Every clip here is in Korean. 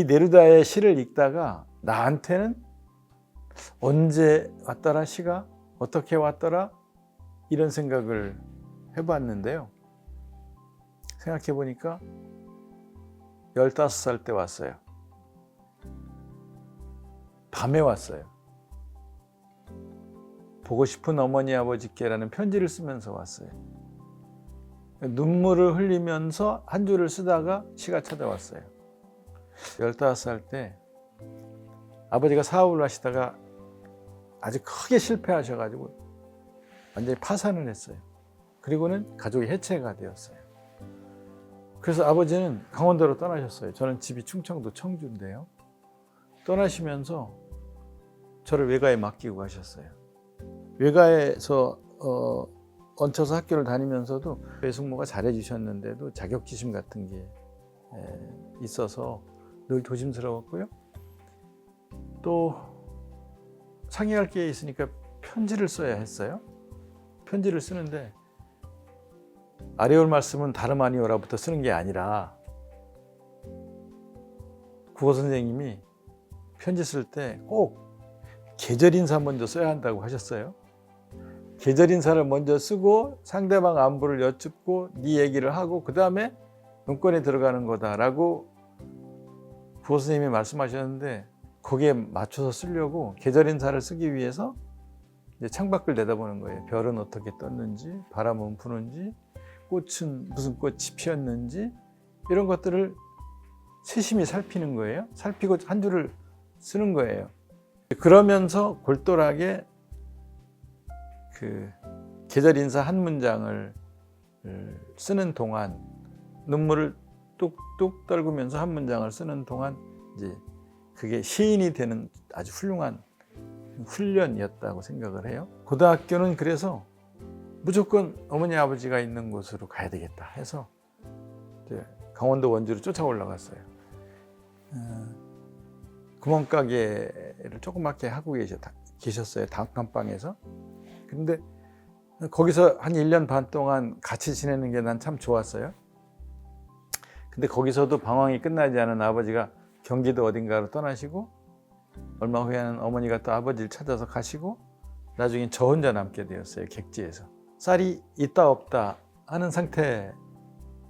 이 네루다의 시를 읽다가 나한테는 언제 왔더라 시가? 어떻게 왔더라? 이런 생각을 해봤는데요. 생각해 보니까 15살 때 왔어요. 밤에 왔어요. 보고 싶은 어머니 아버지께라는 편지를 쓰면서 왔어요. 눈물을 흘리면서 한 줄을 쓰다가 시가 찾아왔어요. 15살 때 아버지가 사업을 하시다가 아주 크게 실패하셔가지고 완전히 파산을 했어요. 그리고는 가족이 해체가 되었어요. 그래서 아버지는 강원도로 떠나셨어요. 저는 집이 충청도 청주인데요. 떠나시면서 저를 외가에 맡기고 가셨어요. 외가에서 얹혀서 학교를 다니면서도 외숙모가 잘해주셨는데도 자격지심 같은 게 있어서 늘 조심스러웠고요. 또 상의할 게 있으니까 편지를 써야 했어요. 편지를 쓰는데 아래올 말씀은 다름 아니오라부터 쓰는 게 아니라 국어 선생님이 편지 쓸 때 꼭 계절 인사 먼저 써야 한다고 하셨어요. 계절 인사를 먼저 쓰고 상대방 안부를 여쭙고 네 얘기를 하고 그 다음에 문건에 들어가는 거다라고 국어 선생님이 말씀하셨는데 거기에 맞춰서 쓰려고 계절 인사를 쓰기 위해서 이제 창밖을 내다보는 거예요. 별은 어떻게 떴는지, 바람은 부는지, 꽃은 무슨 꽃이 피었는지 이런 것들을 세심히 살피는 거예요. 살피고 한 줄을 쓰는 거예요. 그러면서 골똘하게 그 계절 인사 한 문장을 쓰는 동안 눈물을 뚝뚝 떨구면서 한 문장을 쓰는 동안 이제 그게 시인이 되는 아주 훌륭한 훈련이었다고 생각을 해요. 고등학교는 그래서 무조건 어머니 아버지가 있는 곳으로 가야 되겠다 해서 강원도 원주로 쫓아 올라갔어요. 구멍가게를 조그맣게 하고 계셨어요. 단칸방에서. 근데 거기서 한 1년 반 동안 같이 지내는 게 난 참 좋았어요. 근데 거기서도 방황이 끝나지 않은 아버지가 경기도 어딘가로 떠나시고 얼마 후에는 어머니가 또 아버지를 찾아서 가시고 나중에 저 혼자 남게 되었어요. 객지에서. 쌀이 있다 없다 하는 상태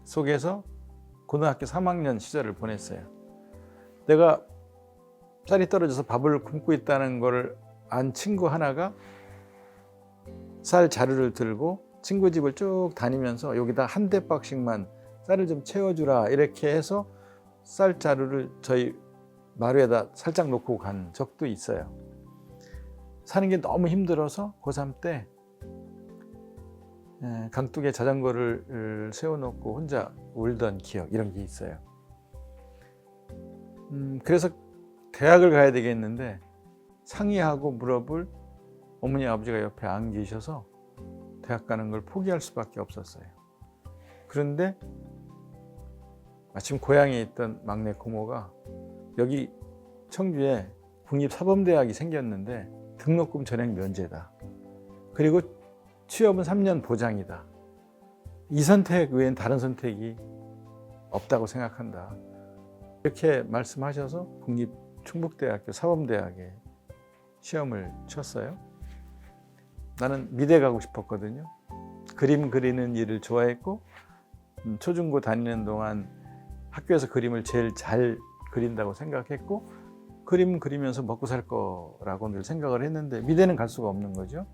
속에서 고등학교 3학년 시절을 보냈어요. 내가 쌀이 떨어져서 밥을 굶고 있다는 걸 안 친구 하나가 쌀 자루를 들고 친구 집을 쭉 다니면서 여기다 한 대박씩만 쌀을 좀 채워주라 이렇게 해서 쌀 자루를 저희 마루에다 살짝 놓고 간 적도 있어요. 사는 게 너무 힘들어서 고3 때 강둑에 자전거를 세워놓고 혼자 울던 기억 이런 게 있어요. 그래서 대학을 가야 되겠는데 상의하고 물어볼 어머니 아버지가 옆에 안 계셔서 대학 가는 걸 포기할 수밖에 없었어요. 그런데 마침 고향에 있던 막내 고모가 여기 청주에 국립사범대학이 생겼는데 등록금 전액 면제다. 그리고 취업은 3년 보장이다. 이 선택 외엔 다른 선택이 없다고 생각한다. 이렇게 말씀하셔서 국립충북대학교 사범대학에 시험을 쳤어요. 나는 미대 가고 싶었거든요. 그림 그리는 일을 좋아했고 초중고 다니는 동안 학교에서 그림을 제일 잘 그린다고 생각했고 그림 그리면서 먹고 살 거라고 늘 생각을 했는데 미대는 갈 수가 없는 거죠.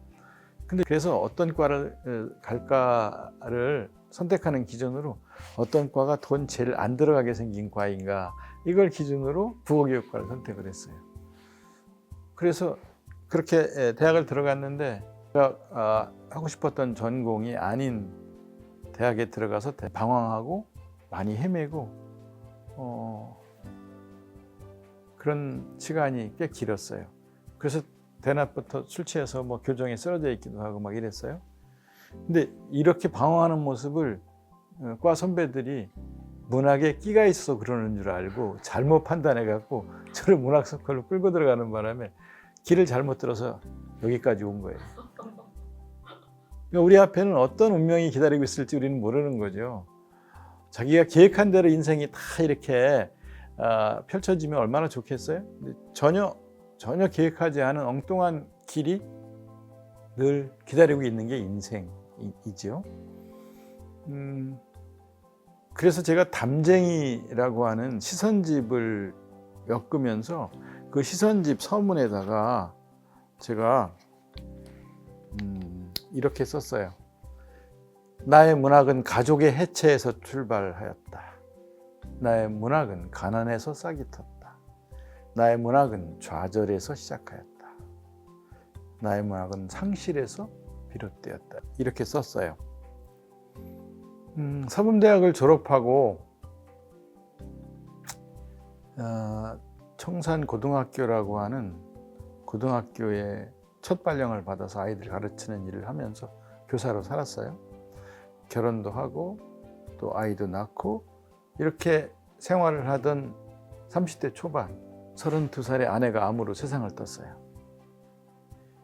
근데 그래서 어떤 과를 갈까를 선택하는 기준으로 어떤 과가 돈 제일 안 들어가게 생긴 과인가 이걸 기준으로 국어교육과를 선택을 했어요. 그래서 그렇게 대학을 들어갔는데 제가 하고 싶었던 전공이 아닌 대학에 들어가서 방황하고 많이 헤매고 그런 시간이 꽤 길었어요. 그래서 대낮부터 술 취해서 뭐 교정에 쓰러져 있기도 하고 막 이랬어요. 근데 이렇게 방황하는 모습을 과 선배들이 문학에 끼가 있어서 그러는 줄 알고 잘못 판단해 갖고 저를 문학 서클로 끌고 들어가는 바람에 길을 잘못 들어서 여기까지 온 거예요. 우리 앞에는 어떤 운명이 기다리고 있을지 우리는 모르는 거죠. 자기가 계획한 대로 인생이 다 이렇게 펼쳐지면 얼마나 좋겠어요? 근데 전혀 계획하지 않은 엉뚱한 길이 늘 기다리고 있는 게 인생이죠. 그래서 제가 담쟁이라고 하는 시선집을 엮으면서 그 시선집 서문에다가 제가 이렇게 썼어요. 나의 문학은 가족의 해체에서 출발하였다. 나의 문학은 가난에서 싹이 텄다. 나의 문학은 좌절에서 시작하였다. 나의 문학은 상실에서 비롯되었다. 이렇게 썼어요. 서문대학을 졸업하고 청산고등학교라고 하는 고등학교에 첫 발령을 받아서 아이들 가르치는 일을 하면서 교사로 살았어요. 결혼도 하고 또 아이도 낳고 이렇게 생활을 하던 30대 초반 32살의 아내가 암으로 세상을 떴어요.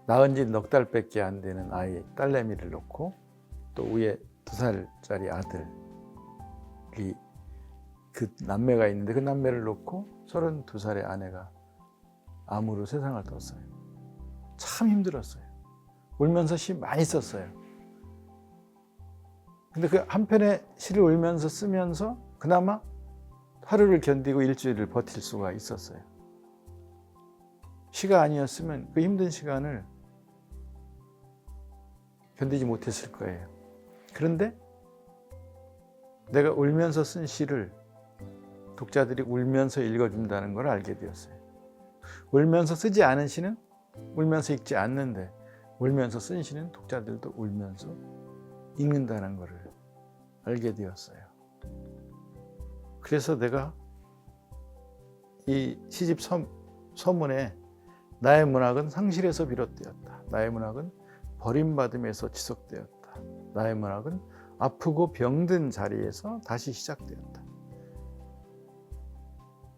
낳은 지 넉 달밖에 안 되는 아이 딸내미를 놓고 또 위에 2살짜리 아들이 그 남매가 있는데 그 남매를 놓고 32살의 아내가 암으로 세상을 떴어요. 참 힘들었어요. 울면서 시 많이 썼어요. 근데 그 한 편의 시를 울면서 쓰면서 그나마 하루를 견디고 일주일을 버틸 수가 있었어요. 시가 아니었으면 그 힘든 시간을 견디지 못했을 거예요. 그런데 내가 울면서 쓴 시를 독자들이 울면서 읽어준다는 걸 알게 되었어요. 울면서 쓰지 않은 시는 울면서 읽지 않는데 울면서 쓴 시는 독자들도 울면서 읽는다는 것을 알게 되었어요. 그래서 내가 이 시집 서문에 나의 문학은 상실에서 비롯되었다. 나의 문학은 버림받음에서 지속되었다. 나의 문학은 아프고 병든 자리에서 다시 시작되었다.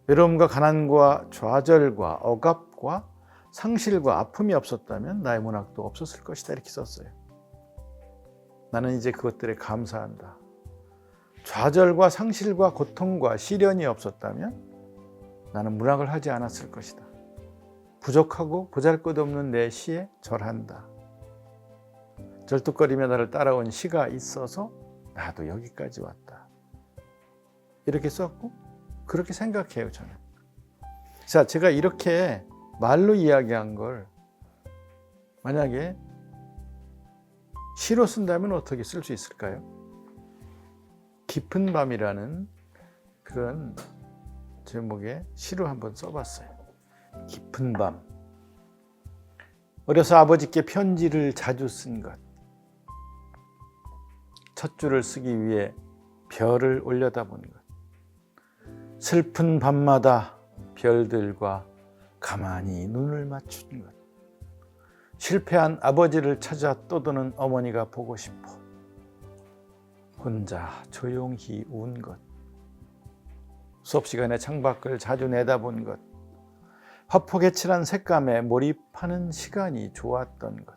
외로움과 가난과 좌절과 억압과 상실과 아픔이 없었다면 나의 문학도 없었을 것이다. 이렇게 썼어요. 나는 이제 그것들에 감사한다. 좌절과 상실과 고통과 시련이 없었다면 나는 문학을 하지 않았을 것이다. 부족하고 보잘것없는 내 시에 절한다. 절뚝거리며 나를 따라온 시가 있어서 나도 여기까지 왔다. 이렇게 썼고 그렇게 생각해요, 저는. 자, 제가 이렇게 말로 이야기한 걸 만약에 시로 쓴다면 어떻게 쓸 수 있을까요? 깊은 밤이라는 그런 제목의 시로 한번 써봤어요. 깊은 밤. 어려서 아버지께 편지를 자주 쓴 것. 첫 줄을 쓰기 위해 별을 올려다본 것. 슬픈 밤마다 별들과 가만히 눈을 맞춘 것. 실패한 아버지를 찾아 떠도는 어머니가 보고 싶어 혼자 조용히 운 것. 수업 시간에 창밖을 자주 내다본 것. 화폭에 칠한 색감에 몰입하는 시간이 좋았던 것.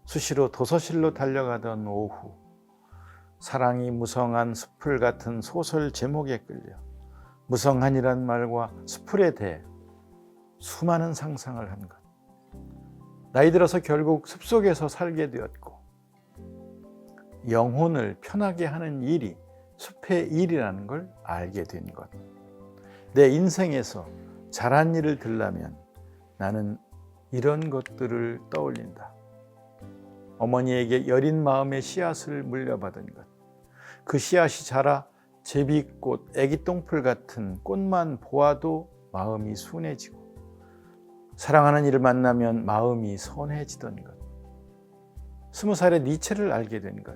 수시로 도서실로 달려가던 오후. 사랑이 무성한 숲을 같은 소설 제목에 끌려 무성한이란 말과 숲을에 대해 수많은 상상을 한 것. 나이 들어서 결국 숲속에서 살게 되었고 영혼을 편하게 하는 일이 숲의 일이라는 걸 알게 된 것. 내 인생에서 잘한 일을 들라면 나는 이런 것들을 떠올린다. 어머니에게 여린 마음의 씨앗을 물려받은 것. 그 씨앗이 자라 제비꽃, 애기똥풀 같은 꽃만 보아도 마음이 순해지고 사랑하는 이를 만나면 마음이 선해지던 것. 20살에 니체를 알게 된 것.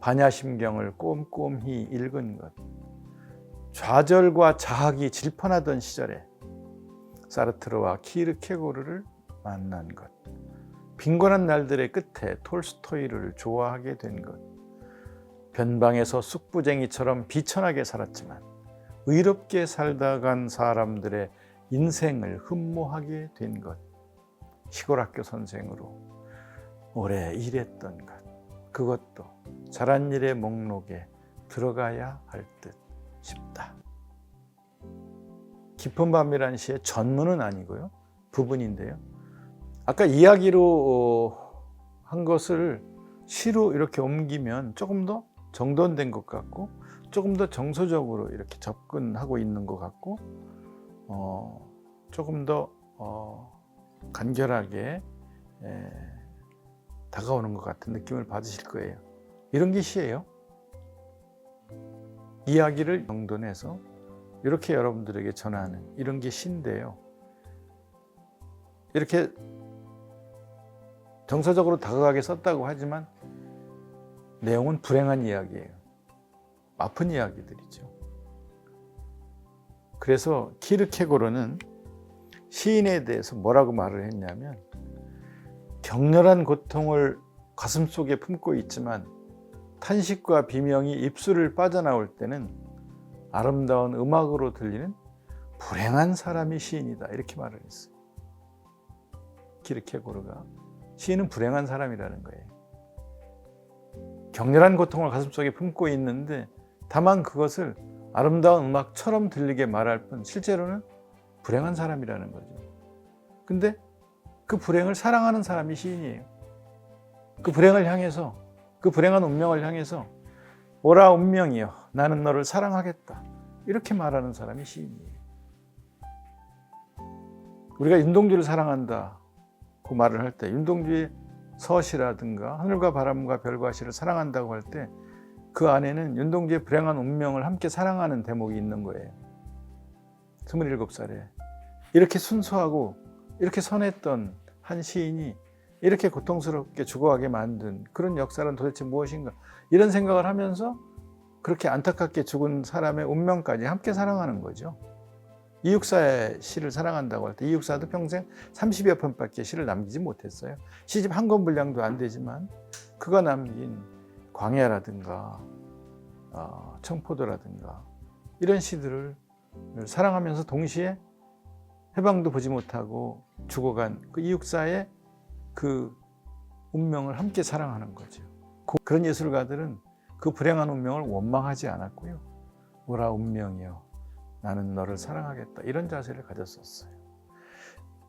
반야심경을 꼼꼼히 읽은 것. 좌절과 자학이 질펀하던 시절에 사르트르와 키르케고르를 만난 것. 빈곤한 날들의 끝에 톨스토이를 좋아하게 된 것. 변방에서 쑥부쟁이처럼 비천하게 살았지만 의롭게 살다 간 사람들의 인생을 흠모하게 된 것. 시골 학교 선생으로 오래 일했던 것. 그것도 잘한 일의 목록에 들어가야 할 듯 싶다. 깊은 밤이라는 시의 전문은 아니고요. 부분인데요. 아까 이야기로 한 것을 시로 이렇게 옮기면 조금 더 정돈된 것 같고 조금 더 정서적으로 이렇게 접근하고 있는 것 같고 조금 더 간결하게 다가오는 것 같은 느낌을 받으실 거예요. 이런 게 시예요. 이야기를 정돈해서 이렇게 여러분들에게 전하는 이런 게 시인데요. 이렇게 정서적으로 다가가게 썼다고 하지만 내용은 불행한 이야기예요. 아픈 이야기들이죠. 그래서 키르케고르는 시인에 대해서 뭐라고 말을 했냐면 격렬한 고통을 가슴속에 품고 있지만 탄식과 비명이 입술을 빠져나올 때는 아름다운 음악으로 들리는 불행한 사람이 시인이다. 이렇게 말을 했어요. 키르케고르가 시인은 불행한 사람이라는 거예요. 격렬한 고통을 가슴속에 품고 있는데 다만 그것을 아름다운 음악처럼 들리게 말할 뿐 실제로는 불행한 사람이라는 거죠. 근데 그 불행을 사랑하는 사람이 시인이에요. 그 불행을 향해서, 그 불행한 운명을 향해서 오라 운명이여 나는 너를 사랑하겠다 이렇게 말하는 사람이 시인이에요. 우리가 윤동주를 사랑한다고 말을 할 때 윤동주의 서시라든가 하늘과 바람과 별과 시를 사랑한다고 할 때 그 안에는 윤동주의 불행한 운명을 함께 사랑하는 대목이 있는 거예요. 27살에 이렇게 순수하고 이렇게 선했던 한 시인이 이렇게 고통스럽게 죽어가게 만든 그런 역사는 도대체 무엇인가, 이런 생각을 하면서 그렇게 안타깝게 죽은 사람의 운명까지 함께 사랑하는 거죠. 이육사의 시를 사랑한다고 할 때 이육사도 평생 30여 편밖에 시를 남기지 못했어요. 시집 한 권 분량도 안 되지만 그가 남긴 광야라든가 청포도라든가 이런 시들을 사랑하면서 동시에 해방도 보지 못하고 죽어간 그 이육사의 그 운명을 함께 사랑하는 거죠. 그런 예술가들은 그 불행한 운명을 원망하지 않았고요. 오라 운명이여 나는 너를 사랑하겠다 이런 자세를 가졌었어요.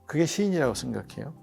그게 시인이라고 생각해요.